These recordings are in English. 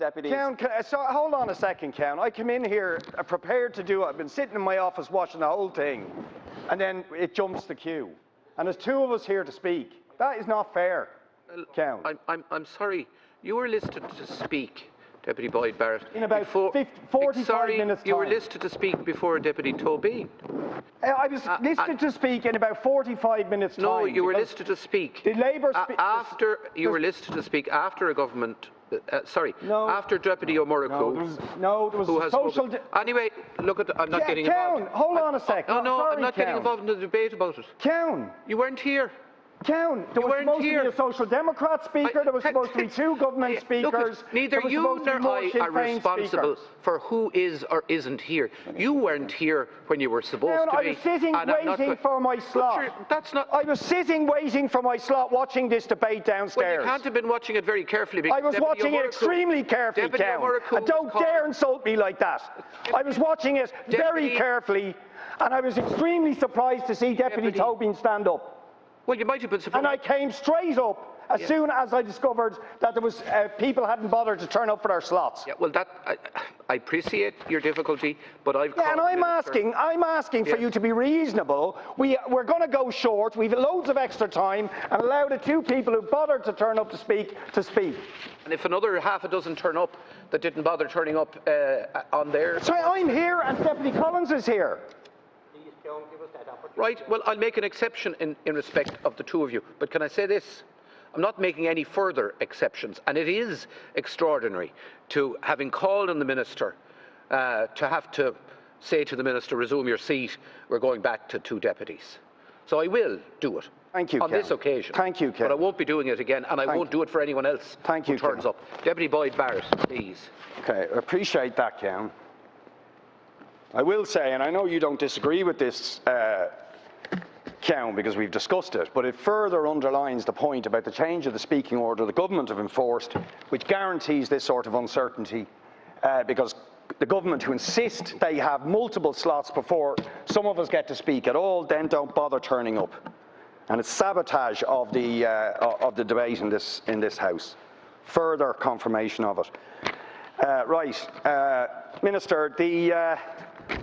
deputies. Count, so hold on a second, Count. I come in here prepared to do it. I've been sitting in my office watching the whole thing, and then it jumps the queue. And there's two of us here to speak. That is not fair, Count. I'm sorry. You were listed to speak, Deputy Boyd Barrett. In about 45 minutes' time. You were listed to speak before Deputy Tobin. I was listed to speak in about 45 minutes' time. No, you were listed to speak. The Labour you were listed to speak after a government. After Deputy O'Murrough. No, there was a social. Anyway, look at. I'm not getting Count, involved. hold on a second. No, sorry, I'm not getting involved in the debate about it. Count. You weren't here. Count. There was supposed to be a Social Democrat speaker. There was supposed to be two government speakers. Neither you nor I are responsible for who is or isn't here. You weren't here when you were supposed to be. I was sitting waiting for my slot. That's not. I was sitting waiting for my slot, watching this debate downstairs. Well, you can't have been watching it very carefully. Because I was watching it extremely carefully, Count. And don't dare insult me like that. I was watching it very carefully, and I was extremely surprised to see Deputy Tobin stand up. Well, you might have been surprised. And I came straight up as soon as I discovered that there was people hadn't bothered to turn up for their slots. Yeah, well, I appreciate your difficulty, but I've. Yeah, and I'm asking for you to be reasonable. We're going to go short. We've loads of extra time, and allow the two people who bothered to turn up to speak. And if another half a dozen turn up that didn't bother turning up on their. Sorry, I'm here, and Deputy Collins is here. Right, well, I'll make an exception in respect of the two of you. But can I say this? I'm not making any further exceptions. And it is extraordinary to, having called on the Minister, to have to say to the Minister, resume your seat, we're going back to two deputies. So I will do it. Thank you, on this occasion. Thank you, Ken. But I won't be doing it again, and I won't do it for anyone else who turns up. Deputy Boyd Barrett, please. Okay, I appreciate that, Ken. I will say, and I know you don't disagree with this, Count, because we've discussed it, but it further underlines the point about the change of the speaking order the government have enforced, which guarantees this sort of uncertainty, because the government who insist they have multiple slots before some of us get to speak at all, then don't bother turning up. And it's sabotage of the debate in this House. Further confirmation of it. Minister,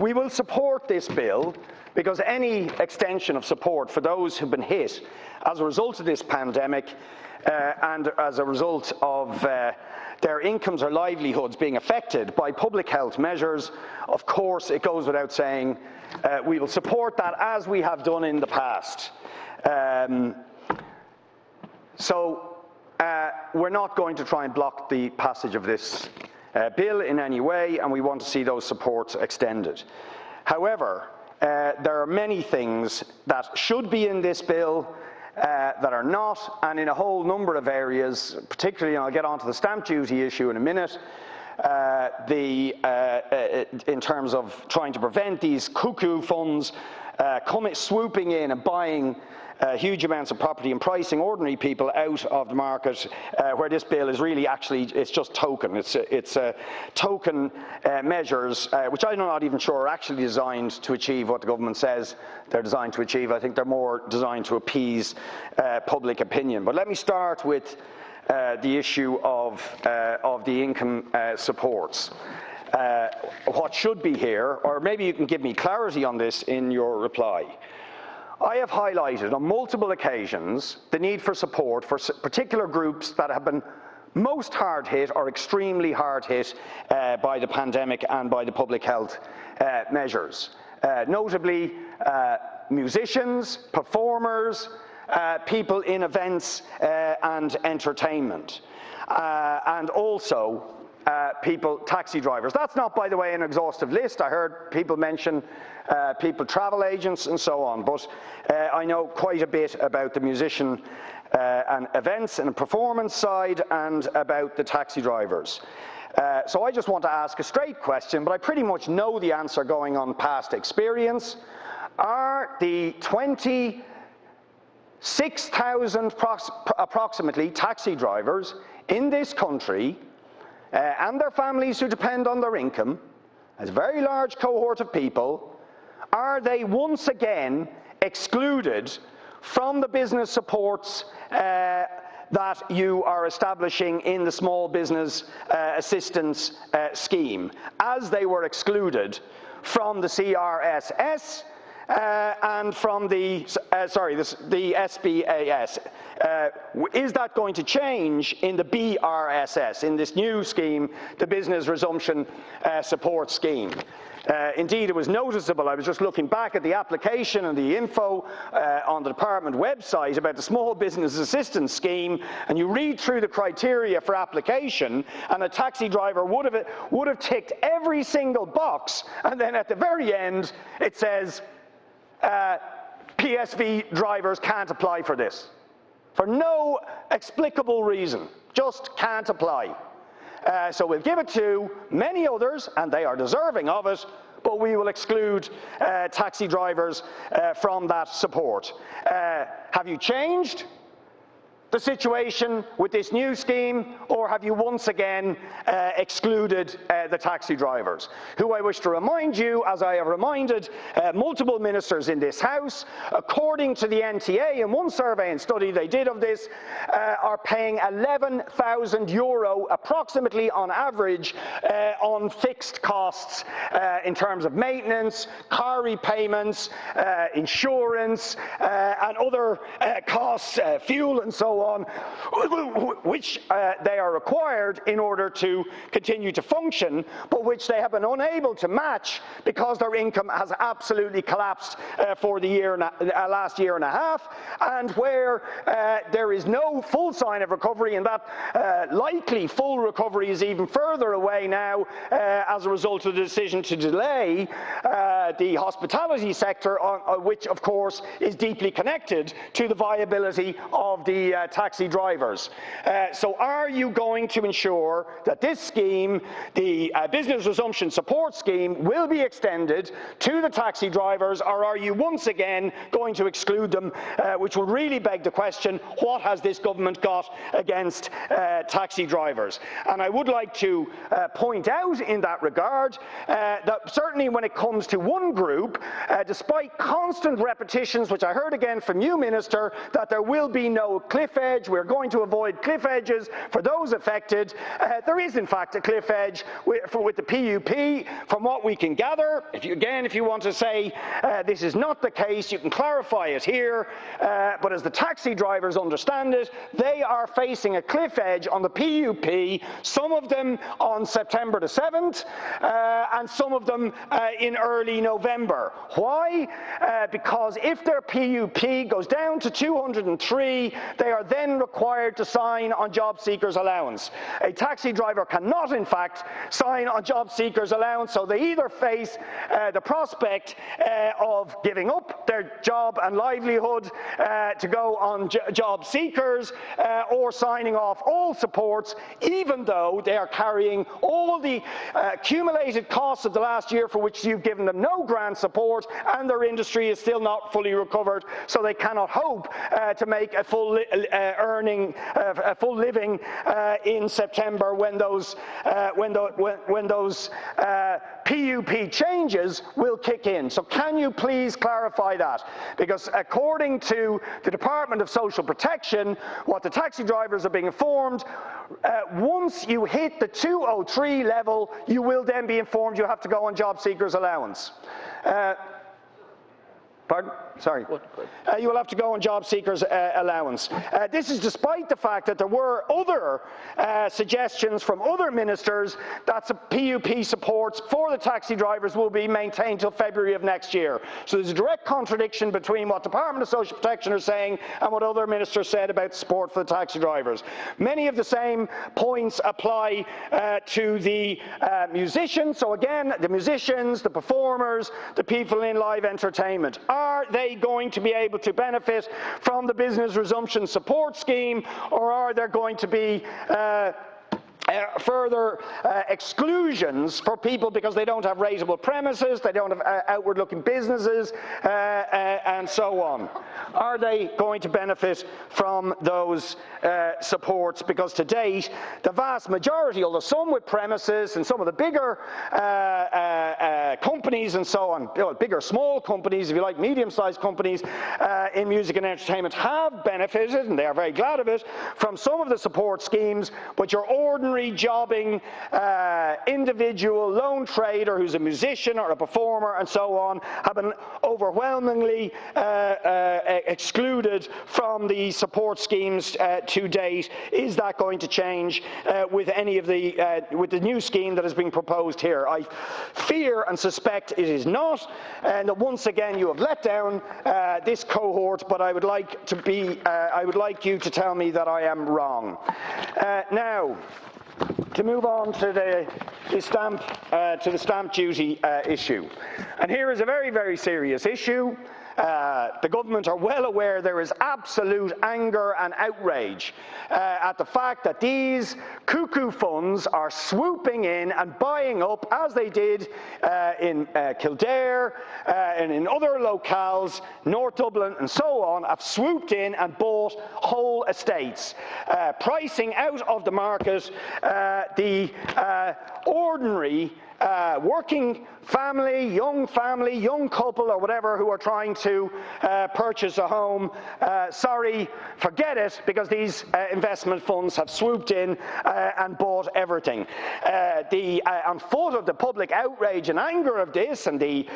we will support this bill because any extension of support for those who've been hit as a result of this pandemic and as a result of their incomes or livelihoods being affected by public health measures, of course, it goes without saying, we will support that as we have done in the past. We're not going to try and block the passage of this bill in any way, and we want to see those supports extended. However, there are many things that should be in this bill that are not, and in a whole number of areas, particularly, and I'll get onto the stamp duty issue in a minute, in terms of trying to prevent these cuckoo funds swooping in and buying huge amounts of property and pricing ordinary people out of the market, where this bill is really it's just token. It's token measures, which I'm not even sure are actually designed to achieve what the government says they're designed to achieve. I think they're more designed to appease public opinion. But let me start with the issue of the income supports. What should be here, or maybe you can give me clarity on this in your reply. I have highlighted on multiple occasions the need for support for particular groups that have been most hard hit or extremely hard hit by the pandemic and by the public health measures. Notably, musicians, performers, people in events and entertainment, and also taxi drivers. That's not, by the way, an exhaustive list. I heard people mention travel agents and so on, but I know quite a bit about the musician and events and performance side and about the taxi drivers. So I just want to ask a straight question, but I pretty much know the answer going on past experience. Are the 26,000 approximately taxi drivers in this country and their families who depend on their income, as a very large cohort of people, are they once again excluded from the business supports that you are establishing in the small business assistance scheme, as they were excluded from the CRSS and from the SBAS. Is that going to change in the BRSS, in this new scheme, the Business Resumption Support Scheme? Indeed, it was noticeable. I was just looking back at the application and the info on the department website about the Small Business Assistance Scheme, and you read through the criteria for application, and a taxi driver would have ticked every single box, and then at the very end it says PSV drivers can't apply for this, for no explicable reason, just can't apply. So we'll give it to many others, and they are deserving of it, but we will exclude taxi drivers from that support. Have you changed the situation with this new scheme, or have you once again excluded the taxi drivers, who I wish to remind you, as I have reminded multiple ministers in this House, according to the NTA, in one survey and study they did of this, are paying €11,000 approximately on average on fixed costs in terms of maintenance, car repayments, insurance, and other costs, fuel and so on, which they are required in order to continue to function, but which they have been unable to match because their income has absolutely collapsed for the last year and a half, and where there is no full sign of recovery, and that likely full recovery is even further away now as a result of the decision to delay the hospitality sector, which of course is deeply connected to the viability of the taxi drivers. So are you going to ensure that this scheme, the Business Resumption Support Scheme, will be extended to the taxi drivers, or are you once again going to exclude them, which will really beg the question, what has this government got against taxi drivers? And I would like to point out in that regard that certainly when it comes to one group, despite constant repetitions, which I heard again from you, Minister, that there will be no cliff edge, we're going to avoid cliff edges for those affected. There is in fact a cliff edge with the PUP, from what we can gather. If you want to say this is not the case, you can clarify it here, but as the taxi drivers understand it, they are facing a cliff edge on the PUP, some of them on September the 7th, and some of them in early November. Why? Because if their PUP goes down to 203, they are then required to sign on job seekers allowance. A taxi driver cannot in fact sign on job seekers allowance, so they either face the prospect of giving up their job and livelihood to go on job seekers, or signing off all supports, even though they are carrying all the accumulated costs of the last year for which you've given them no grant support, and their industry is still not fully recovered, so they cannot hope to make a full a full living in September when those PUP changes will kick in. So can you please clarify that? Because according to the Department of Social Protection, what the taxi drivers are being informed, once you hit the 203 level, you will then be informed you have to go on job seekers allowance. Pardon? Sorry. You will have to go on job seekers allowance. This is despite the fact that there were other suggestions from other ministers that PUP supports for the taxi drivers will be maintained till February of next year. So there's a direct contradiction between what the Department of Social Protection are saying and what other ministers said about support for the taxi drivers. Many of the same points apply to the musicians. So again, the musicians, the performers, the people in live entertainment. Are they going to be able to benefit from the Business Resumption Support Scheme, or are there going to be further exclusions for people because they don't have rateable premises, they don't have outward-looking businesses, and so on? Are they going to benefit from those supports? Because to date, the vast majority, although some with premises and some of the bigger companies and so on, big or small companies, if you like, medium-sized companies in music and entertainment have benefited, and they are very glad of it, from some of the support schemes, but your ordinary jobbing individual lone trader who's a musician or a performer and so on have been overwhelmingly excluded from the support schemes to date. Is that going to change with any of with the new scheme that is being proposed here? I fear and suspect it is not, and that once again you have let down this cohort. But I would like you to tell me that I am wrong. Now, to move on to the stamp duty issue, and here is a very, very serious issue. The government are well aware there is absolute anger and outrage at the fact that these cuckoo funds are swooping in and buying up, as they did in Kildare and in other locales, North Dublin and so on, have swooped in and bought whole estates, pricing out of the market the ordinary working family, young couple or whatever who are trying to purchase a home. Sorry, forget it, because these investment funds have swooped in and bought everything. On foot of the public outrage and anger of this, and the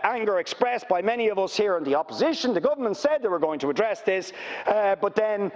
anger expressed by many of us here in the opposition, the government said they were going to address this, but then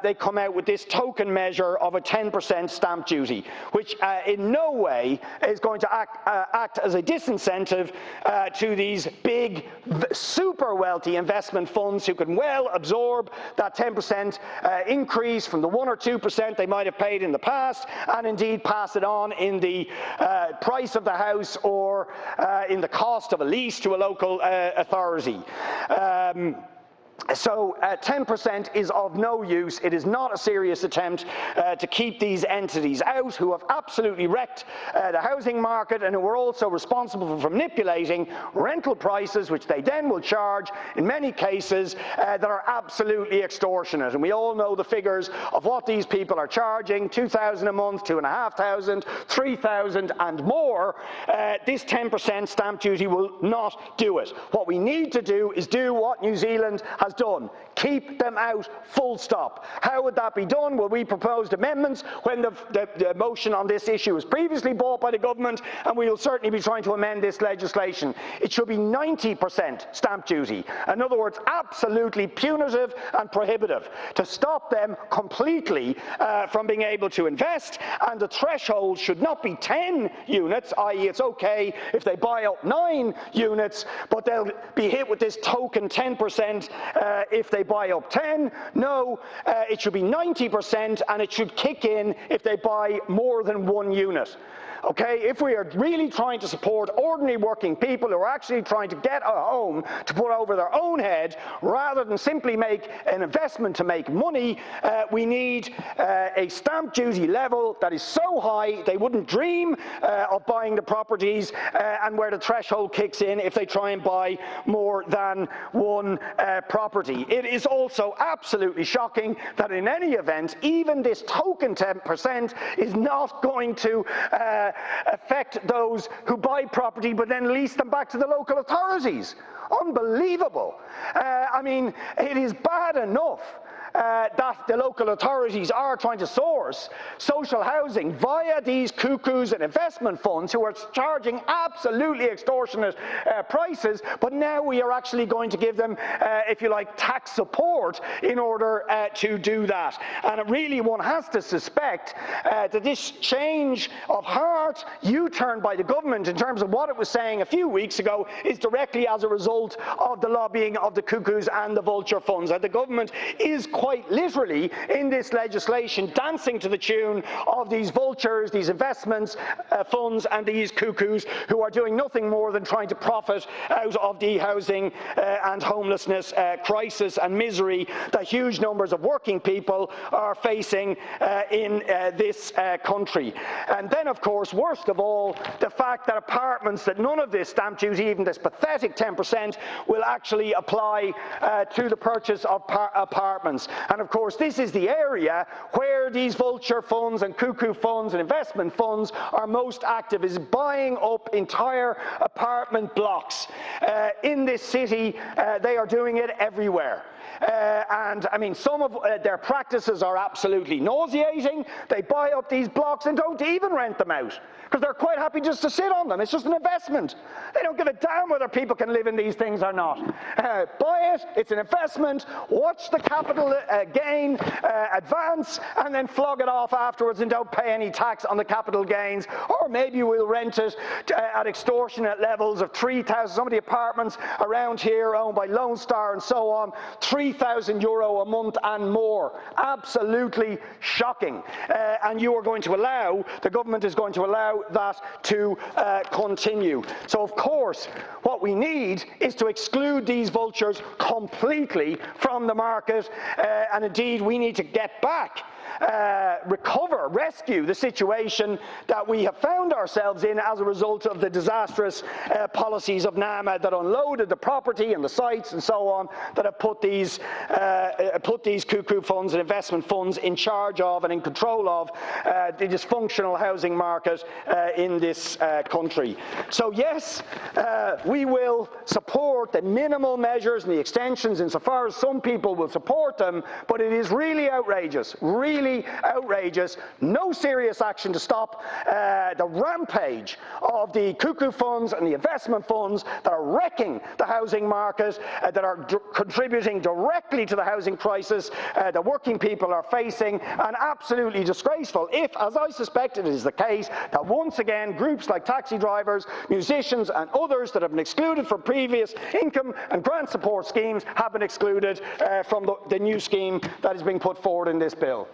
they come out with this token measure of a 10% stamp duty, which in no way is going to act as a disincentive to these big, super wealthy investment funds who can well absorb that 10% increase from the 1 or 2% they might have paid in the past, and indeed pass it on in the price of the house or in the cost of a lease to a local authority. So 10% is of no use. It is not a serious attempt to keep these entities out, who have absolutely wrecked the housing market and who are also responsible for manipulating rental prices, which they then will charge in many cases that are absolutely extortionate. And we all know the figures of what these people are charging: $2,000 a month, $2,500, $3,000 and more. This 10% stamp duty will not do it. What we need to do is do what New Zealand has done: keep them out, full stop. How would that be done? Well, we proposed amendments when the motion on this issue was previously brought by the government, and we will certainly be trying to amend this legislation. It should be 90% stamp duty. In other words, absolutely punitive and prohibitive, to stop them completely from being able to invest, and the threshold should not be 10 units, i.e. it's okay if they buy up 9 units, but they'll be hit with this token 10% if they buy up 10. No, it should be 90%, and it should kick in if they buy more than 1 unit. Okay, if we are really trying to support ordinary working people who are actually trying to get a home to put over their own head, rather than simply make an investment to make money, we need a stamp duty level that is so high they wouldn't dream of buying the properties, and where the threshold kicks in if they try and buy more than 1 property. It is also absolutely shocking that in any event, even this token 10% is not going to affect those who buy property but then lease them back to the local authorities. Unbelievable. I mean, it is bad enough that the local authorities are trying to source social housing via these cuckoos and investment funds who are charging absolutely extortionate prices, but now we are actually going to give them, if you like, tax support in order to do that. And really, one has to suspect that this change of heart, U-turn by the government in terms of what it was saying a few weeks ago, is directly as a result of the lobbying of the cuckoos and the vulture funds. And the government is quite literally in this legislation dancing to the tune of these vultures, these investments funds, and these cuckoos who are doing nothing more than trying to profit out of the housing and homelessness crisis and misery that huge numbers of working people are facing in this country. And then, of course, worst of all, the fact that apartments, that none of this stamp duty, even this pathetic 10%, will actually apply to the purchase of apartments. And of course, this is the area where these vulture funds and cuckoo funds and investment funds are most active, is buying up entire apartment blocks. In this city, they are doing it everywhere. And I mean, some of their practices are absolutely nauseating. They buy up these blocks and don't even rent them out because they're quite happy just to sit on them. It's just an investment. They don't give a damn whether people can live in these things or not. Buy it, it's an investment, watch the capital gain advance, and then flog it off afterwards and don't pay any tax on the capital gains. Or maybe we'll rent it at extortionate levels of 3,000. Some of the apartments around here owned by Lone Star and so on, €3,000 a month and more. Absolutely shocking. And you are going to allow, the government is going to allow that to continue. So of course, what we need is to exclude these vultures completely from the market, and indeed we need to get back, rescue the situation that we have found ourselves in as a result of the disastrous policies of NAMA that unloaded the property and the sites and so on, that have put these cuckoo funds and investment funds in charge of and in control of the dysfunctional housing market in this country. So yes, we will support the minimal measures and the extensions insofar as some people will support them, but it is really outrageous, no serious action to stop the rampage of the cuckoo funds and the investment funds that are wrecking the housing market, that are contributing directly to the housing crisis that working people are facing, and absolutely disgraceful if, as I suspect it is the case, that once again groups like taxi drivers, musicians and others that have been excluded from previous income and grant support schemes have been excluded from the new scheme that is being put forward in this bill.